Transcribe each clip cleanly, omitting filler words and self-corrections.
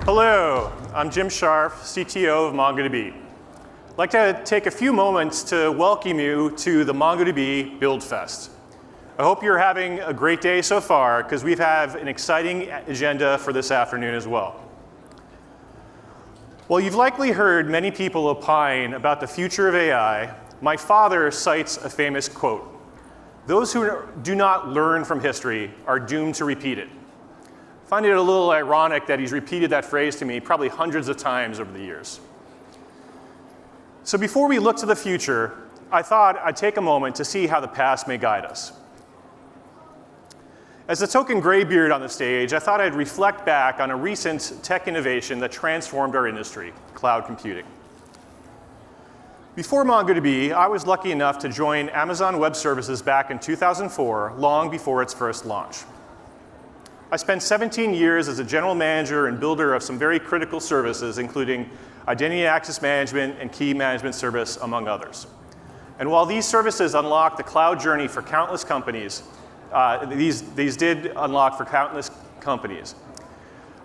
Hello, I'm Jim Scharf, CTO of MongoDB. I'd like to take a few moments to welcome you to the MongoDB Build Fest. I hope you're having a great day so far, because we have an exciting agenda for this afternoon as well. Well, you've likely heard many people opine about the future of AI. My father cites a famous quote: "Those who do not learn from history are doomed to repeat it." I find it a little ironic that he's repeated that phrase to me probably hundreds of times over the years. So before we look to the future, I thought I'd take a moment to see how the past may guide us. As the token graybeard on the stage, I thought I'd reflect back on a recent tech innovation that transformed our industry: cloud computing. Before MongoDB, I was lucky enough to join Amazon Web Services back in 2004, long before its first launch. I spent 17 years as a general manager and builder of some very critical services, including identity access management and key management service, among others. And while these services unlocked the cloud journey for countless companies, these did unlock for countless companies,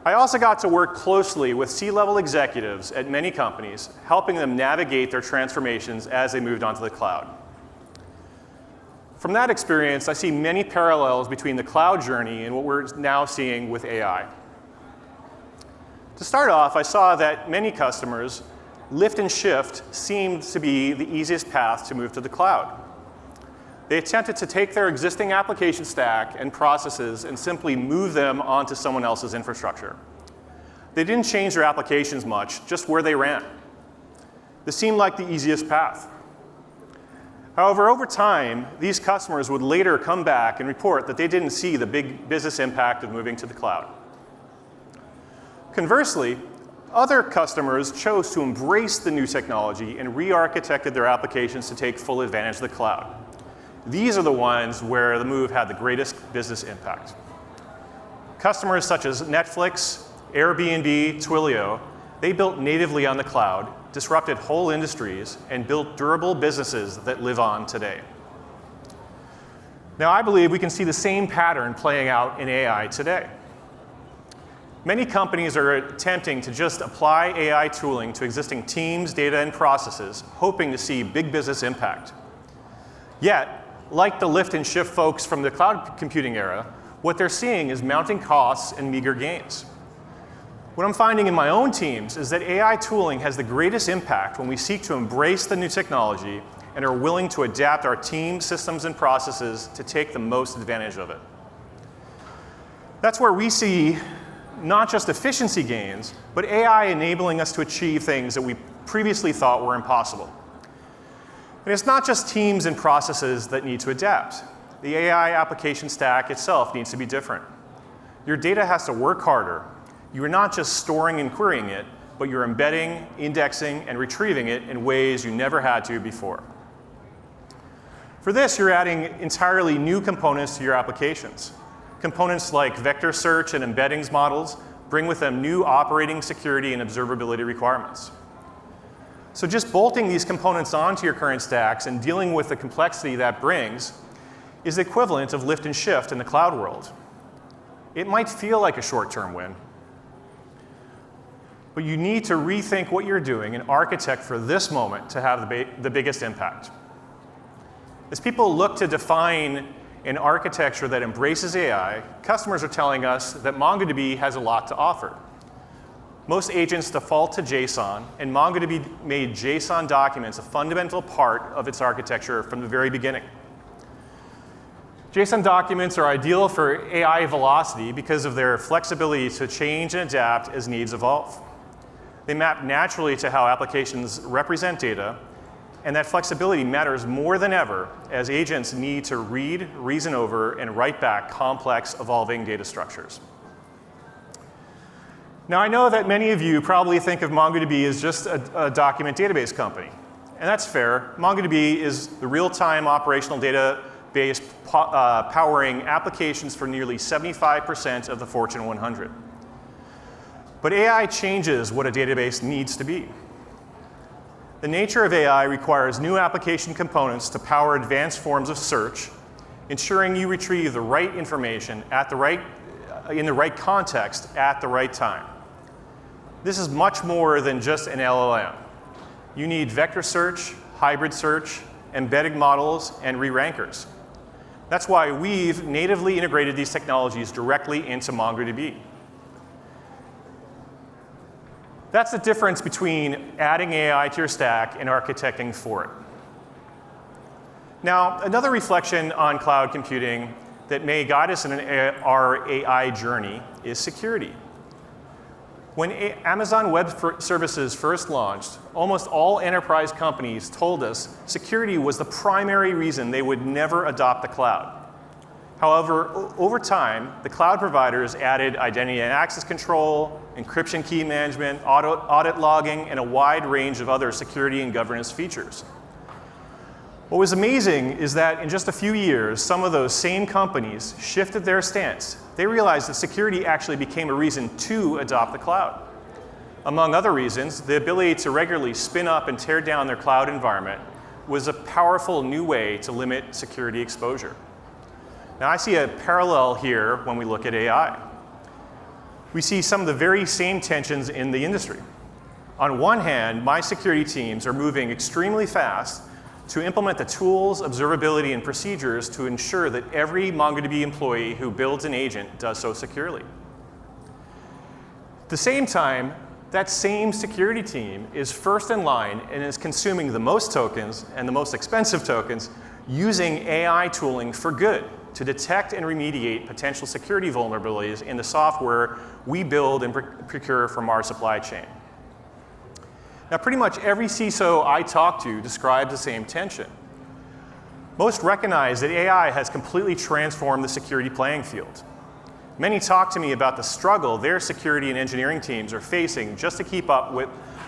I also got to work closely with C-level executives at many companies, helping them navigate their transformations as they moved onto the cloud. From that experience, I see many parallels between the cloud journey and what we're now seeing with AI. To start off, I saw that many customers, lift and shift seemed to be the easiest path to move to the cloud. They attempted to take their existing application stack and processes and simply move them onto someone else's infrastructure. They didn't change their applications much, just where they ran. This seemed like the easiest path. However, over time, these customers would later come back and report that they didn't see the big business impact of moving to the cloud. Conversely, other customers chose to embrace the new technology and re-architected their applications to take full advantage of the cloud. These are the ones where the move had the greatest business impact. Customers such as Netflix, Airbnb, Twilio, they built natively on the cloud, disrupted whole industries, and built durable businesses that live on today. Now, I believe we can see the same pattern playing out in AI today. Many companies are attempting to just apply AI tooling to existing teams, data, and processes, hoping to see big business impact. Yet, like the lift and shift folks from the cloud computing era, what they're seeing is mounting costs and meager gains. What I'm finding in my own teams is that AI tooling has the greatest impact when we seek to embrace the new technology and are willing to adapt our team, systems, and processes to take the most advantage of it. That's where we see not just efficiency gains, but AI enabling us to achieve things that we previously thought were impossible. And it's not just teams and processes that need to adapt. The AI application stack itself needs to be different. Your data has to work harder. You are not just storing and querying it, but you're embedding, indexing, and retrieving it in ways you never had to before. For this, you're adding entirely new components to your applications. Components like vector search and embeddings models bring with them new operating security and observability requirements. So just bolting these components onto your current stacks and dealing with the complexity that brings is the equivalent of lift and shift in the cloud world. It might feel like a short-term win, but you need to rethink what you're doing and architect for this moment to have the biggest impact. As people look to define an architecture that embraces AI, customers are telling us that MongoDB has a lot to offer. Most agents default to JSON, and MongoDB made JSON documents a fundamental part of its architecture from the very beginning. JSON documents are ideal for AI velocity because of their flexibility to change and adapt as needs evolve. They map naturally to how applications represent data, and that flexibility matters more than ever as agents need to read, reason over, and write back complex, evolving data structures. Now, I know that many of you probably think of MongoDB as just a document database company, and that's fair. MongoDB is the real-time operational database powering applications for nearly 75% of the Fortune 100. But AI changes what a database needs to be. The nature of AI requires new application components to power advanced forms of search, ensuring you retrieve the right information in the right context at the right time. This is much more than just an LLM. You need vector search, hybrid search, embedded models, and re-rankers. That's why we've natively integrated these technologies directly into MongoDB. That's the difference between adding AI to your stack and architecting for it. Now, another reflection on cloud computing that may guide us in our AI journey is security. When Amazon Web Services first launched, almost all enterprise companies told us security was the primary reason they would never adopt the cloud. However, over time, the cloud providers added identity and access control, encryption key management, audit logging, and a wide range of other security and governance features. What was amazing is that in just a few years, some of those same companies shifted their stance. They realized that security actually became a reason to adopt the cloud. Among other reasons, the ability to regularly spin up and tear down their cloud environment was a powerful new way to limit security exposure. Now, I see a parallel here when we look at AI. We see some of the very same tensions in the industry. On one hand, my security teams are moving extremely fast to implement the tools, observability, and procedures to ensure that every MongoDB employee who builds an agent does so securely. At the same time, that same security team is first in line and is consuming the most tokens and the most expensive tokens using AI tooling for good to detect and remediate potential security vulnerabilities in the software we build and procure from our supply chain. Now, pretty much every CISO I talk to describes the same tension. Most recognize that AI has completely transformed the security playing field. Many talk to me about the struggle their security and engineering teams are facing just to keep up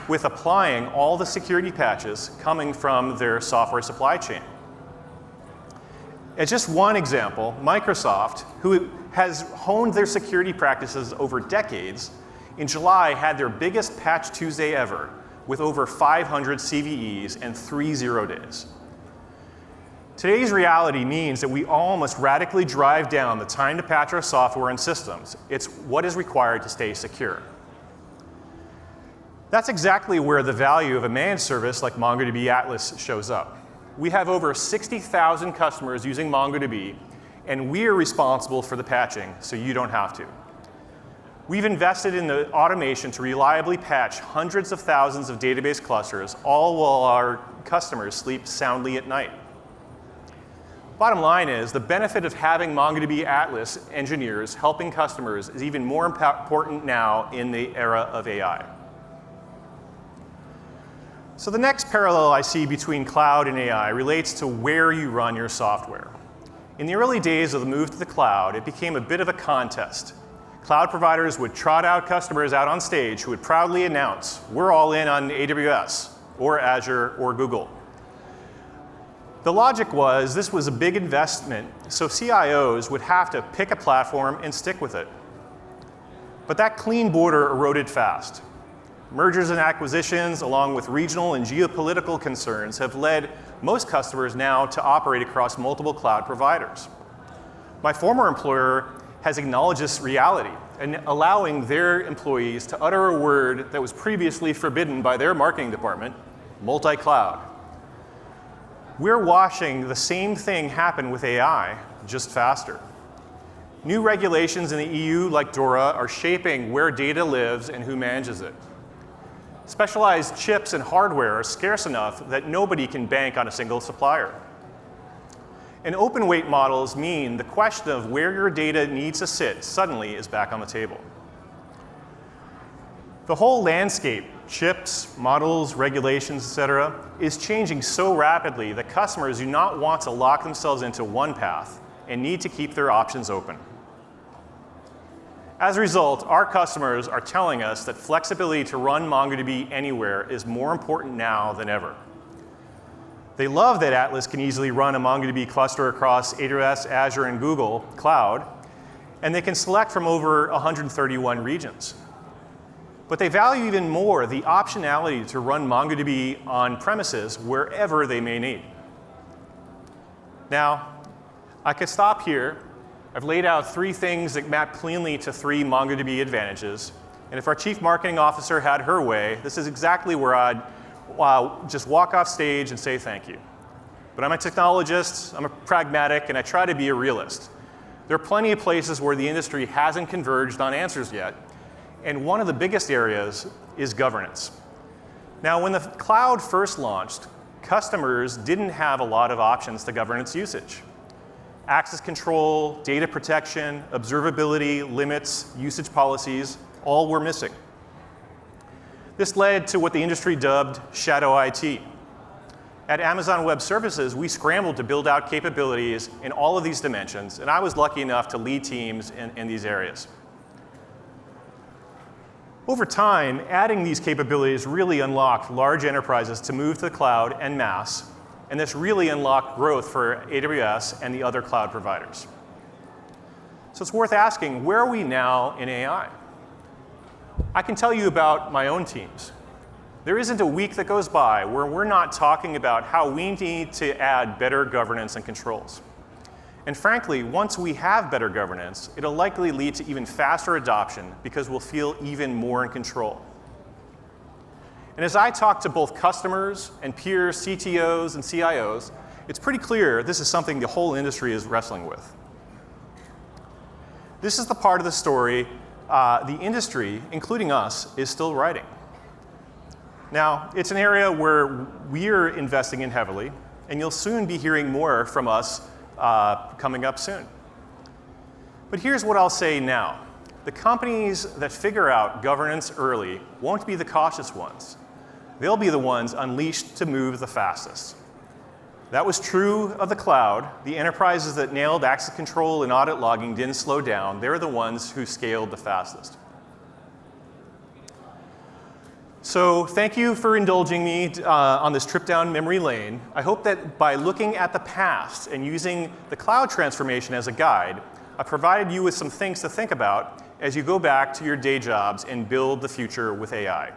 with applying all the security patches coming from their software supply chain. As just one example, Microsoft, who has honed their security practices over decades, in July had their biggest Patch Tuesday ever, with over 500 CVEs and 3 0 days. Today's reality means that we all must radically drive down the time to patch our software and systems. It's what is required to stay secure. That's exactly where the value of a managed service like MongoDB Atlas shows up. We have over 60,000 customers using MongoDB, and we are responsible for the patching, so you don't have to. We've invested in the automation to reliably patch hundreds of thousands of database clusters, all while our customers sleep soundly at night. Bottom line is, the benefit of having MongoDB Atlas engineers helping customers is even more important now in the era of AI. So the next parallel I see between cloud and AI relates to where you run your software. In the early days of the move to the cloud, it became a bit of a contest. Cloud providers would trot out customers out on stage who would proudly announce, we're all in on AWS, or Azure, or Google. The logic was this was a big investment, so CIOs would have to pick a platform and stick with it. But that clean border eroded fast. Mergers and acquisitions, along with regional and geopolitical concerns, have led most customers now to operate across multiple cloud providers. My former employer has acknowledged this reality and allowing their employees to utter a word that was previously forbidden by their marketing department, multi-cloud. We're watching the same thing happen with AI, just faster. New regulations in the EU, like DORA, are shaping where data lives and who manages it. Specialized chips and hardware are scarce enough that nobody can bank on a single supplier. And open weight models mean the question of where your data needs to sit suddenly is back on the table. The whole landscape, chips, models, regulations, et cetera, is changing so rapidly that customers do not want to lock themselves into one path and need to keep their options open. As a result, our customers are telling us that flexibility to run MongoDB anywhere is more important now than ever. They love that Atlas can easily run a MongoDB cluster across AWS, Azure, and Google Cloud, and they can select from over 131 regions. But they value even more the optionality to run MongoDB on premises wherever they may need. Now, I could stop here. I've laid out 3 things that map cleanly to 3 MongoDB advantages, And if our chief marketing officer had her way, this is exactly where I'd just walk off stage and say thank you. But I'm a technologist, I'm a pragmatic, and I try to be a realist. There are plenty of places where the industry hasn't converged on answers yet, and one of the biggest areas is governance. Now, when the cloud first launched, customers didn't have a lot of options to govern its usage. Access control, data protection, observability, limits, usage policies, all were missing. This led to what the industry dubbed shadow IT. At Amazon Web Services, we scrambled to build out capabilities in all of these dimensions, and I was lucky enough to lead teams in these areas. Over time, adding these capabilities really unlocked large enterprises to move to the cloud en masse, and this really unlocked growth for AWS and the other cloud providers. So it's worth asking, where are we now in AI? I can tell you about my own teams. There isn't a week that goes by where we're not talking about how we need to add better governance and controls. And frankly, once we have better governance, it'll likely lead to even faster adoption because we'll feel even more in control. And as I talk to both customers and peers, CTOs and CIOs, it's pretty clear this is something the whole industry is wrestling with. This is the part of the story the industry, including us, is still writing. Now, it's an area where we're investing in heavily, and you'll soon be hearing more from us coming up soon. But here's what I'll say now. The companies that figure out governance early won't be the cautious ones. They'll be the ones unleashed to move the fastest. That was true of the cloud. The enterprises that nailed access control and audit logging didn't slow down. They're the ones who scaled the fastest. So thank you for indulging me on this trip down memory lane. I hope that by looking at the past and using the cloud transformation as a guide, I provided you with some things to think about as you go back to your day jobs and build the future with AI.